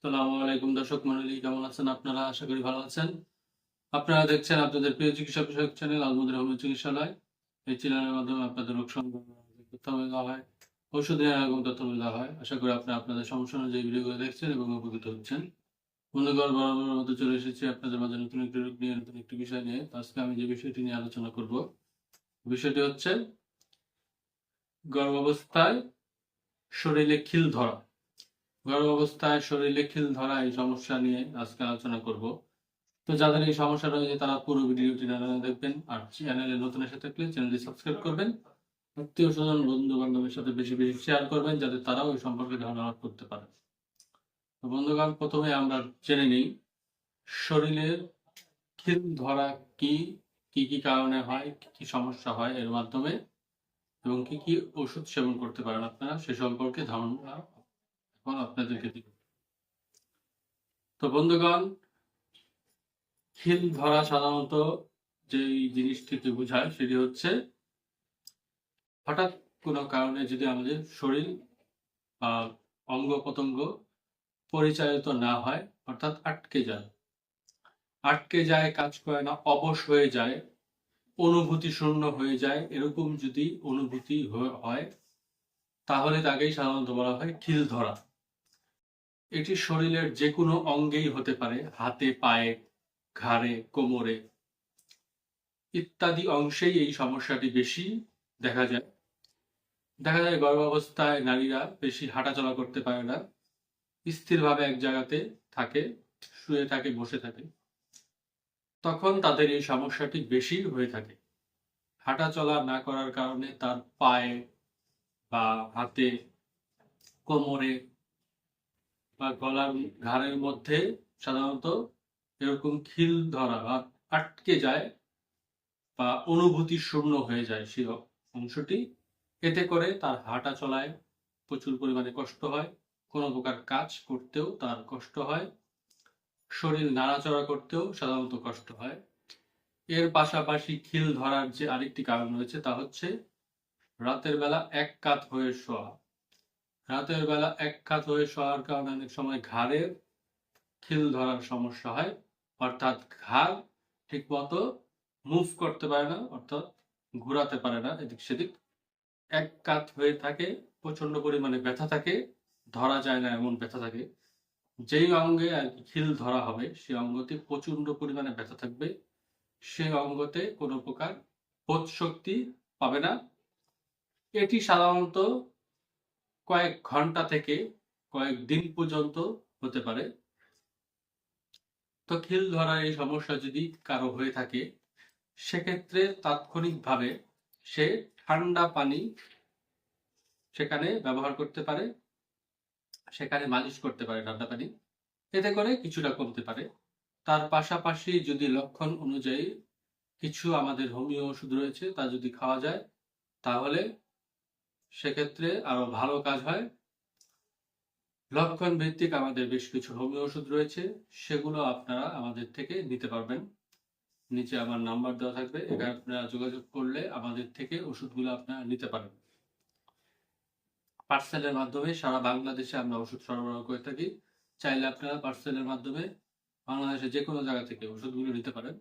আসসালামু আলাইকুম দর্শক মণ্ডলী, কেমন আছেন আপনারা? আশা করি ভালো আছেন। আপনারা দেখছেন আপনাদের প্রিয় চিকিৎসা বিষয়ক চ্যানেল আলমুদের হোমিও চিকিৎসালয়। এই চ্যানেলের মাধ্যমে আপনাদের রোগ সংক্রান্ত তথ্য দেওয়া হয়, ওষুধ নেওয়ার এবং তথ্য দেওয়া হয়। আশা করি আপনারা আপনাদের সমস্যা অনুযায়ী ভিডিওগুলো দেখছেন এবং উপকৃত হচ্ছেন। বন্ধুগণ, বরাবরের মতো চলে এসেছি আপনাদের মাঝে নতুন একটি রোগ নিয়ে, নতুন একটি বিষয় নিয়ে। তো আজকে আমি যে বিষয়টি নিয়ে আলোচনা করব, বিষয়টি হচ্ছে গর্ভাবস্থায় শরীরে খিল ধরা। গর্ভাবস্থায় শরীরে খিল ধরা এই সমস্যা নিয়ে আজকে আলোচনা করব। তো যাদের এই সমস্যা রয়েছে তারা পুরো ভিডিওটি না দেখবেন, আর চ্যানেলে নতুন এসে থাকলে চ্যানেলটি সাবস্ক্রাইব করবেন। আত্মীয় স্বজন বন্ধু বান্ধবের সাথে বেশি বেশি শেয়ার করবেন, যাতে তারাও এই সম্পর্কে ধারণা লাভ করতে পারে। তো বন্ধুগণ, প্রথমে আমরা জেনে নিই শরীরের খিল ধরা কি, কি কি কারণে হয়, কি কি সমস্যা হয় এর মাধ্যমে, এবং কি কি ওষুধ সেবন করতে পারেন আপনারা সে সম্পর্কে ধারণা এখন আপনাদেরকে দিব। তো বন্ধুগণ, খিল ধরা সাধারণত যেই জিনিসটিকে বোঝায় সেটি হচ্ছে হঠাৎ কোনো কারণে যদি আমাদের শরীর বা অঙ্গ প্রত্যঙ্গ পরিচালিত না হয়, অর্থাৎ আটকে যায়, কাজ করে না, অবশ হয়ে যায়, অনুভূতি শূন্য হয়ে যায়, এরকম যদি অনুভূতি হয় তাহলে তাকেই সাধারণত বলা হয় খিল ধরা। এটি শরীরের যে কোনো অঙ্গেই হতে পারে, হাতে, পায়ে, ঘাড়ে, কোমরে ইত্যাদি অংশেই এই সমস্যাটি বেশি দেখা যায়। গর্ভাবস্থায় নারীরা বেশি হাঁটাচলা করতে পারে না, স্থিরভাবে এক জায়গাতে থাকে, শুয়ে থাকে, বসে থাকে, তখন তাদের এই সমস্যাটি বেশি হয়ে থাকে। হাঁটাচলা না করার কারণে তার পায়ে বা হাতে, কোমরে বা গলার ঘাড়ের মধ্যে সাধারণত এরকম খিল ধরা বা আটকে যায় বা অনুভূতি শূন্য হয়ে যায় সেই অংশটি। এতে করে তার হাঁটা চলায় প্রচুর পরিমাণে কষ্ট হয়, কোনো প্রকার কাজ করতেও তার কষ্ট হয়, শরীর নাড়াচড়া করতেও সাধারণত কষ্ট হয়। এর পাশাপাশি খিল ধরার যে আরেকটি কারণ রয়েছে তা হচ্ছে রাতের বেলা এক কাত হয়ে শোয়া। রাতের বেলা এক কাত হয়ে শোয়ার কারণে অনেক সময় ঘাড়ের খিল ধরার সমস্যা হয়, অর্থাৎ ঘাড় ঠিক মতো মুভ করতে পারে না, অর্থাৎ ঘোরাতে পারে না এদিক সেদিক, এক কাত হয়ে থাকে, প্রচন্ড পরিমাণে ব্যথা থাকে, ধরা যায় না এমন ব্যথা থাকে। যেই অঙ্গে আর কি খিল ধরা হবে সেই অঙ্গতে প্রচন্ড পরিমাণে ব্যথা থাকবে, সেই অঙ্গতে কোনো প্রকার বোধ শক্তি পাবে না। এটি সাধারণত কয়েক ঘন্টা থেকে কয়েক দিন পর্যন্ত হতে পারে। তো খিল ধরার এই সমস্যা যদি কারো হয়ে থাকে, সেক্ষেত্রে তাৎক্ষণিকভাবে সে ঠান্ডা পানি সেখানে ব্যবহার করতে পারে, সেখানে মালিশ করতে পারে ঠান্ডা পানি, এতে করে কিছুটা কমতে পারে। তার পাশাপাশি যদি লক্ষণ অনুযায়ী কিছু আমাদের হোমিও ওষুধ রয়েছে তা যদি খাওয়া যায় তাহলে সেক্ষেত্রে আরো ভালো কাজ হয়। লক্ষণ ভিত্তিক আমাদের বেশ কিছু হোমিও ওষুধ রয়েছে, সেগুলো আপনারা আমাদের থেকে নিতে পারবেন। নিচে আমার নাম্বার দেওয়া থাকবে, এখানে আপনারা যোগাযোগ করলে আমাদের থেকে ওষুধগুলো আপনারা নিতে পারেন। পার্সেলের মাধ্যমে সারা বাংলাদেশে আমরা ওষুধ সরবরাহ করে থাকি। চাইলে আপনারা পার্সেলের মাধ্যমে বাংলাদেশের যে কোনো জায়গা থেকে ওষুধগুলো নিতে পারেন।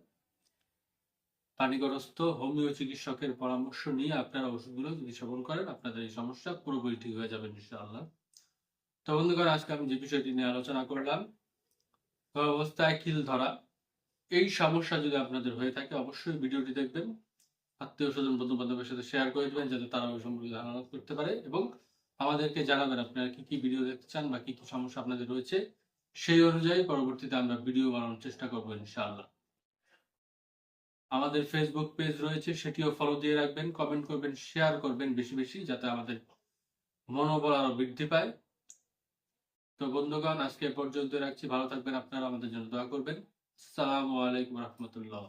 পানিগরস্থ হোমিও চিকিৎসকের পরামর্শ নিয়ে আপনারা ওষুধগুলো যদি সেবন করেন, আপনাদের এই সমস্যা পুরোপুরি ঠিক হয়ে যাবে ইনশাআল্লাহ। তো বন্ধুগণ, আজকে আমি যে বিষয়টি নিয়ে আলোচনা করলাম, অবস্থায় খিল ধরা, এই সমস্যা যদি আপনাদের হয়ে থাকে অবশ্যই ভিডিওটি দেখবেন, আত্মীয় স্বজন বন্ধু বান্ধবের সাথে শেয়ার করে দেবেন, যাতে তারা ওই সম্পর্কে ধারণা করতে পারে, এবং আমাদেরকে জানাবেন আপনারা কি কি ভিডিও দেখতে চান বা কি কি সমস্যা আপনাদের রয়েছে। সেই অনুযায়ী পরবর্তীতে আমরা ভিডিও বানানোর চেষ্টা করবো ইনশাআল্লাহ। আমাদের ফেসবুক পেজ রয়েছে, সেটিও ফলো দিয়ে রাখবেন, কমেন্ট করবেন, শেয়ার করবেন বেশি বেশি, যাতে আমাদের মনোবল আরো বৃদ্ধি পায়। তো বন্ধুগণ, আজকে পর্যন্ত রাখছি, ভালো থাকবেন আপনারা, আমাদের জন্য দোয়া করবেন। আসসালামু আলাইকুম রহমতুল্লাহ।